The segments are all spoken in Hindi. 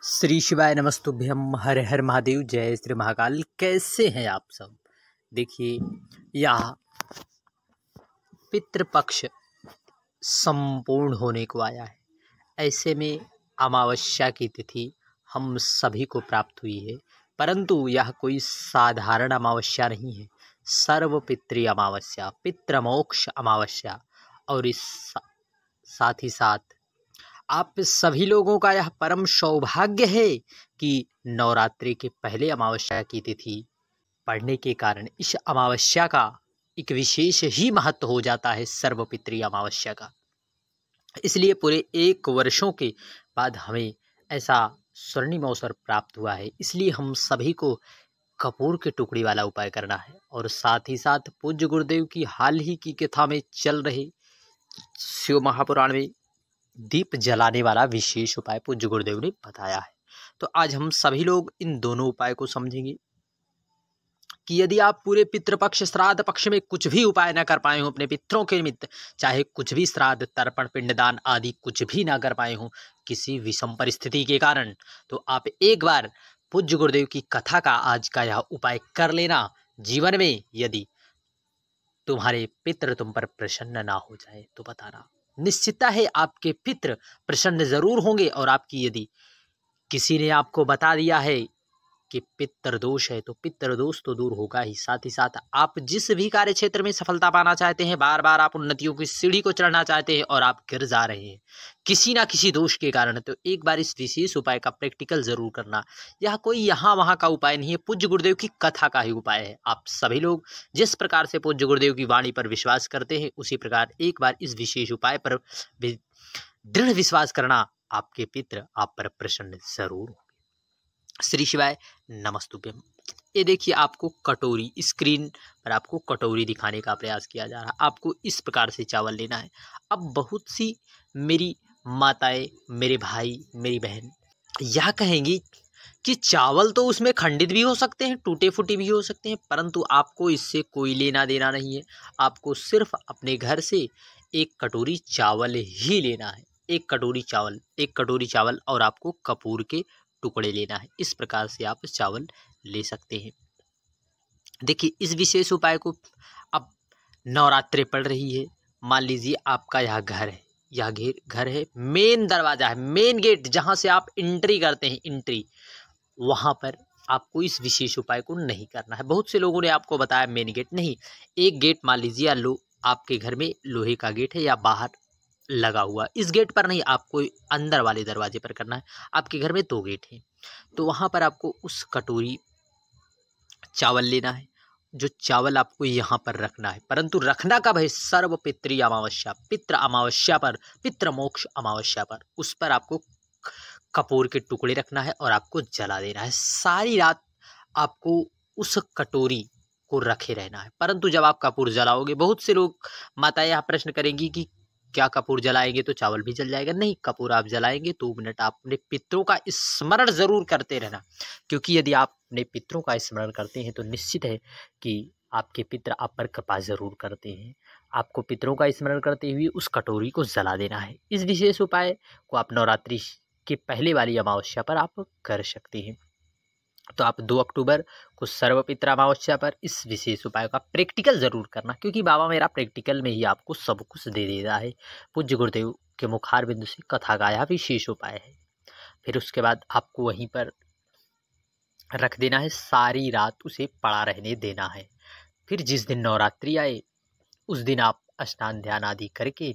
श्री शिवाय नमस्तुभ्यम। हर हर महादेव। जय श्री महाकाल। कैसे हैं आप सब? देखिए, यह पितृपक्ष संपूर्ण होने को आया है। ऐसे में अमावस्या की तिथि हम सभी को प्राप्त हुई है, परंतु यह कोई साधारण अमावस्या नहीं है। सर्व पितृ अमावस्या, पितृमोक्ष अमावस्या। और इस साथ ही साथ आप सभी लोगों का यह परम सौभाग्य है कि नवरात्रि के पहले अमावस्या की तिथि पड़ने के कारण इस अमावस्या का एक विशेष ही महत्व हो जाता है, सर्वपितृ अमावस्या का। इसलिए पूरे 1 वर्षों के बाद हमें ऐसा स्वर्णिम अवसर प्राप्त हुआ है। इसलिए हम सभी को कपूर के टुकड़ी वाला उपाय करना है। और साथ ही साथ पूज्य गुरुदेव की हाल ही की कथा में चल रहे शिव महापुराण में दीप जलाने वाला विशेष उपाय पूज्य गुरुदेव ने बताया है। तो आज हम सभी लोग इन दोनों उपाय को समझेंगे कि यदि आप पूरे पितृपक्ष श्राद्ध पक्ष में कुछ भी उपाय न कर पाए हो अपने पितरों के निमित्त, चाहे कुछ भी श्राद्ध तर्पण पिंडदान आदि कुछ भी ना कर पाए हो किसी विषम परिस्थिति के कारण, तो आप एक बार पूज्य गुरुदेव की कथा का आज का यह उपाय कर लेना। जीवन में यदि तुम्हारे पितृ तुम पर प्रसन्न ना हो जाए तो बताना, निश्चितता है आपके पितृ प्रसन्न जरूर होंगे। और आपकी यदि किसी ने आपको बता दिया है कि पितृ दोष है, तो पितृ दोष तो दूर होगा ही। साथ ही साथ आप जिस भी कार्य क्षेत्र में सफलता पाना चाहते हैं, बार बार आप उन्नतियों की सीढ़ी को चढ़ना चाहते हैं और आप गिर जा रहे हैं किसी ना किसी दोष के कारण, तो एक बार इस विशेष उपाय का प्रैक्टिकल जरूर करना। यह कोई यहाँ वहाँ का उपाय नहीं है, पूज्य गुरुदेव की कथा का ही उपाय है। आप सभी लोग जिस प्रकार से पूज्य गुरुदेव की वाणी पर विश्वास करते हैं, उसी प्रकार एक बार इस विशेष उपाय पर दृढ़ विश्वास करना। आपके पितृ आप पर प्रसन्न जरूर होंगे। श्री शिवाय नमस्तुभ्यम। ये देखिए, आपको कटोरी स्क्रीन पर आपको कटोरी दिखाने का प्रयास किया जा रहा है। आपको इस प्रकार से चावल लेना है। अब बहुत सी मेरी माताएं, मेरे भाई, मेरी बहन यह कहेंगी कि चावल तो उसमें खंडित भी हो सकते हैं, टूटे फूटे भी हो सकते हैं, परंतु आपको इससे कोई लेना देना नहीं है। आपको सिर्फ अपने घर से 1 कटोरी चावल ही लेना है। 1 कटोरी चावल और आपको कपूर के टुकड़े लेना है। इस प्रकार से आप चावल ले सकते हैं। देखिए, इस विशेष उपाय को अब नवरात्रि पड़ रही है। मान लीजिए आपका यह घर है, यह घर है, मेन दरवाजा है, मेन गेट जहां से आप एंट्री करते हैं, एंट्री वहां पर आपको इस विशेष उपाय को नहीं करना है। बहुत से लोगों ने आपको बताया मेन गेट नहीं, एक गेट मान लीजिए आपके घर में लोहे का गेट है या बाहर लगा हुआ, इस गेट पर नहीं, आपको अंदर वाले दरवाजे पर करना है। आपके घर में 2 गेट हैं, तो वहां पर आपको उस कटोरी चावल लेना है। जो चावल आपको यहाँ पर रखना है, परंतु रखना कब है? सर्व पितृ अमावस्या, पितृ अमावस्या पर, पितृ मोक्ष अमावस्या पर, उस पर आपको कपूर के टुकड़े रखना है और आपको जला देना है। सारी रात आपको उस कटोरी को रखे रहना है। परंतु जब आप कपूर जलाओगे, बहुत से लोग माताएं यहाँ प्रश्न करेंगी कि क्या कपूर जलाएंगे तो चावल भी जल जाएगा? नहीं, कपूर आप जलाएंगे 2 मिनट आप अपने पितरों का स्मरण जरूर करते रहना, क्योंकि यदि आप अपने पितरों का स्मरण करते हैं तो निश्चित है कि आपके पितर आप पर कृपा जरूर करते हैं। आपको पितरों का स्मरण करते हुए उस कटोरी को जला देना है। इस विशेष उपाय को आप नवरात्रि के पहले वाली अमावस्या पर आप कर सकते हैं। तो आप 2 अक्टूबर को सर्वपितृ अमावस्या पर इस विशेष उपाय का प्रैक्टिकल जरूर करना, क्योंकि बाबा मेरा प्रैक्टिकल में ही आपको सब कुछ दे देता है। पूज्य गुरुदेव के मुखार बिंदु से कथा का यह विशेष उपाय है। फिर उसके बाद आपको वहीं पर रख देना है, सारी रात उसे पड़ा रहने देना है। फिर जिस दिन नवरात्रि आए उस दिन आप स्नान ध्यान आदि करके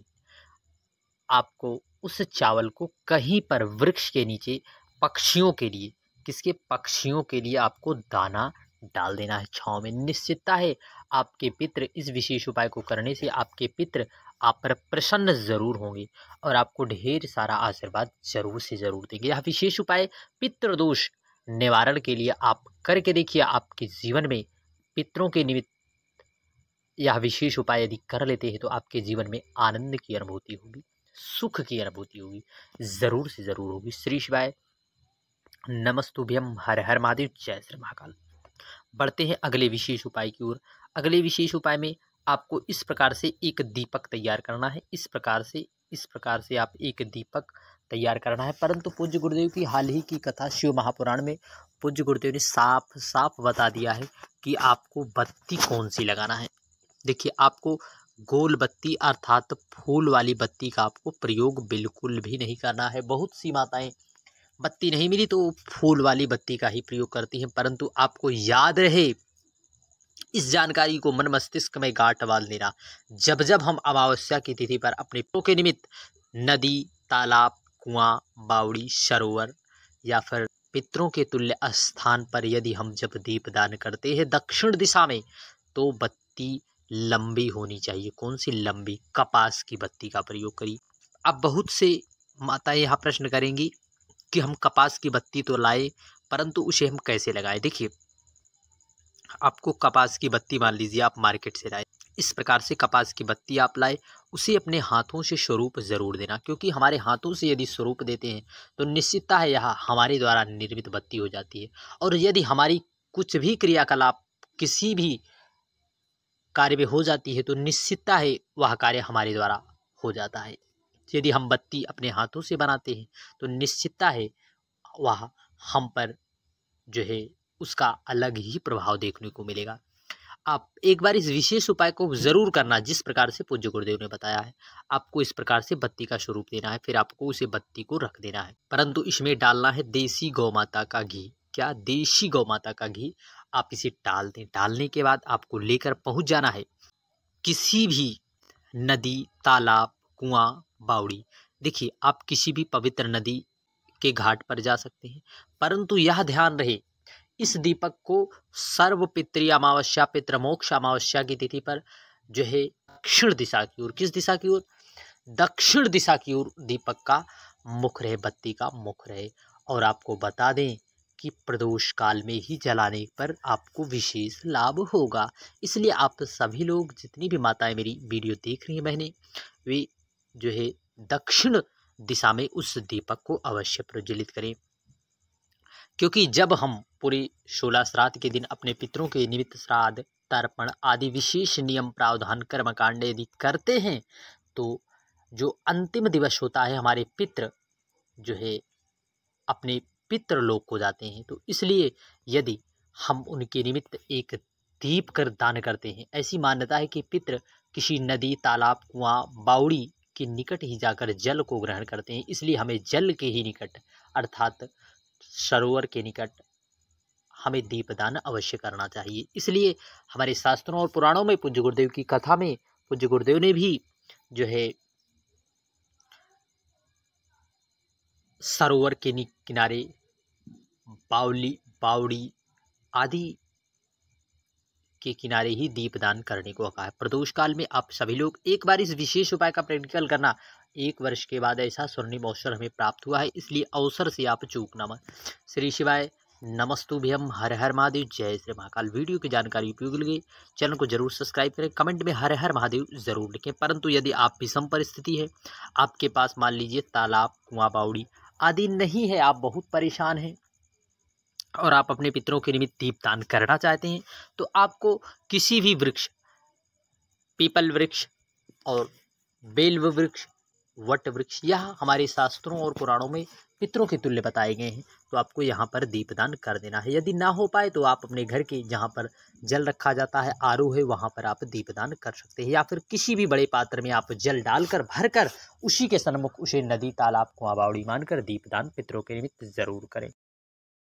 आपको उस चावल को कहीं पर वृक्ष के नीचे पक्षियों के लिए, किसके? पक्षियों के लिए आपको दाना डाल देना है छांव में। निश्चितता है आपके पितृ इस विशेष उपाय को करने से आपके पितृ आप पर प्रसन्न जरूर होंगे और आपको ढेर सारा आशीर्वाद जरूर से जरूर देंगे। यह विशेष उपाय पितृदोष निवारण के लिए आप करके देखिए। आपके जीवन में पितरों के निमित्त यह विशेष उपाय यदि कर लेते हैं तो आपके जीवन में आनंद की अनुभूति होगी, सुख की अनुभूति होगी, जरूर से जरूर होगी। श्री शिवाय नमस्तुभ्यम। हर हर महादेव। जय श्री महाकाल। बढ़ते हैं अगले विशेष उपाय की ओर। अगले विशेष उपाय में आपको इस प्रकार से एक दीपक तैयार करना है। इस प्रकार से आप एक दीपक तैयार करना है। परंतु पूज्य गुरुदेव की हाल ही की कथा शिव महापुराण में पूज्य गुरुदेव ने साफ साफ बता दिया है कि आपको बत्ती कौन सी लगाना है। देखिए, आपको गोल बत्ती अर्थात फूल वाली बत्ती का आपको प्रयोग बिल्कुल भी नहीं करना है। बहुत सी माताएं बत्ती नहीं मिली तो फूल वाली बत्ती का ही प्रयोग करती हैं, परंतु आपको याद रहे, इस जानकारी को मन मस्तिष्क में गांठ बांध लेना। जब जब हम अमावस्या की तिथि पर अपने पितरों के निमित्त नदी, तालाब, कुआं, बावड़ी, सरोवर या फिर पितरों के तुल्य स्थान पर यदि हम जब दीपदान करते हैं दक्षिण दिशा में, तो बत्ती लंबी होनी चाहिए। कौन सी लंबी? कपास की बत्ती का प्रयोग करिए। अब बहुत से माताएं यहाँ प्रश्न करेंगी कि हम कपास की बत्ती तो लाए, परंतु उसे हम कैसे लगाएं। देखिए, आपको कपास की बत्ती मान लीजिए आप मार्केट से लाए, इस प्रकार से कपास की बत्ती आप लाए, उसे अपने हाथों से स्वरूप जरूर देना, क्योंकि हमारे हाथों से यदि स्वरूप देते हैं तो निश्चितता है यह हमारे द्वारा निर्मित बत्ती हो जाती है। और यदि हमारी कुछ भी क्रियाकलाप किसी भी कार्य में हो जाती है तो निश्चितता है वह कार्य हमारे द्वारा हो जाता है। यदि हम बत्ती अपने हाथों से बनाते हैं तो निश्चितता है वह हम पर जो है उसका अलग ही प्रभाव देखने को मिलेगा। आप एक बार इस विशेष उपाय को जरूर करना जिस प्रकार से पूज्य गुरुदेव ने बताया है। आपको इस प्रकार से बत्ती का स्वरूप देना है, फिर आपको उसे बत्ती को रख देना है, परंतु इसमें डालना है देसी गौ माता का घी। क्या? देशी गौ माता का घी। आप इसे डाल दें। डालने के बाद आपको लेकर पहुंच जाना है किसी भी नदी, तालाब, कुआं, बावड़ी। देखिए, आप किसी भी पवित्र नदी के घाट पर जा सकते हैं, परंतु यह ध्यान रहे इस दीपक को सर्व पितृ अमावस्या, पितृमोक्ष अमावस्या की तिथि पर जो है दक्षिण दिशा की ओर, किस दिशा की ओर? दक्षिण दिशा की ओर दीपक का मुख रहे, बत्ती का मुख रहे। और आपको बता दें कि प्रदोष काल में ही जलाने पर आपको विशेष लाभ होगा। इसलिए आप सभी लोग, जितनी भी माताएं मेरी वीडियो देख रही हैं बहनें, वे जो है दक्षिण दिशा में उस दीपक को अवश्य प्रज्वलित करें, क्योंकि जब हम पूरे 16 श्राद्ध के दिन अपने पितरों के निमित्त श्राद्ध, तर्पण आदि विशेष नियम, प्रावधान, कर्मकांड यदि करते हैं तो जो अंतिम दिवस होता है हमारे पितृ जो है अपने पितृलोक को जाते हैं। तो इसलिए यदि हम उनके निमित्त एक दीप कर दान करते हैं, ऐसी मान्यता है कि पितृ किसी नदी, तालाब, कुआं, बावड़ी के निकट ही जाकर जल को ग्रहण करते हैं। इसलिए हमें जल के ही निकट अर्थात सरोवर के निकट हमें दीपदान अवश्य करना चाहिए। इसलिए हमारे शास्त्रों और पुराणों में पूज्य गुरुदेव की कथा में पूज्य गुरुदेव ने भी जो है सरोवर के किनारे, बावड़ी आदि के किनारे ही दीपदान करने को कहा है। प्रदोष काल में आप सभी लोग एक बार इस विशेष उपाय का प्रैक्टिकल करना। 1 वर्ष के बाद ऐसा स्वर्णिम अवसर हमें प्राप्त हुआ है, इसलिए अवसर से आप चूकना मत। श्री शिवाय नमस्तुभ्यम। हर हर महादेव। जय श्री महाकाल। वीडियो की जानकारी उपयोगी लगे चैनल को जरूर सब्सक्राइब करें, कमेंट में हर हर महादेव जरूर लिखें। परंतु यदि आप विषम परिस्थिति है, आपके पास मान लीजिए तालाब, कुआं, बावड़ी आदि नहीं है, आप बहुत परेशान हैं और आप अपने पितरों के निमित्त दीपदान करना चाहते हैं, तो आपको किसी भी वृक्ष, पीपल वृक्ष और बेल वृक्ष, वट वृक्ष, यह हमारे शास्त्रों और पुराणों में पितरों के तुल्य बताए गए हैं, तो आपको यहाँ पर दीपदान कर देना है। यदि ना हो पाए तो आप अपने घर के जहाँ पर जल रखा जाता है, आरो है, वहाँ पर आप दीपदान कर सकते हैं, या फिर किसी भी बड़े पात्र में आप जल डालकर भरकर उसी के सन्मुख उसे नदी, तालाब, कुआं, बावड़ी मानकर दीपदान पितरों के निमित्त जरूर करें।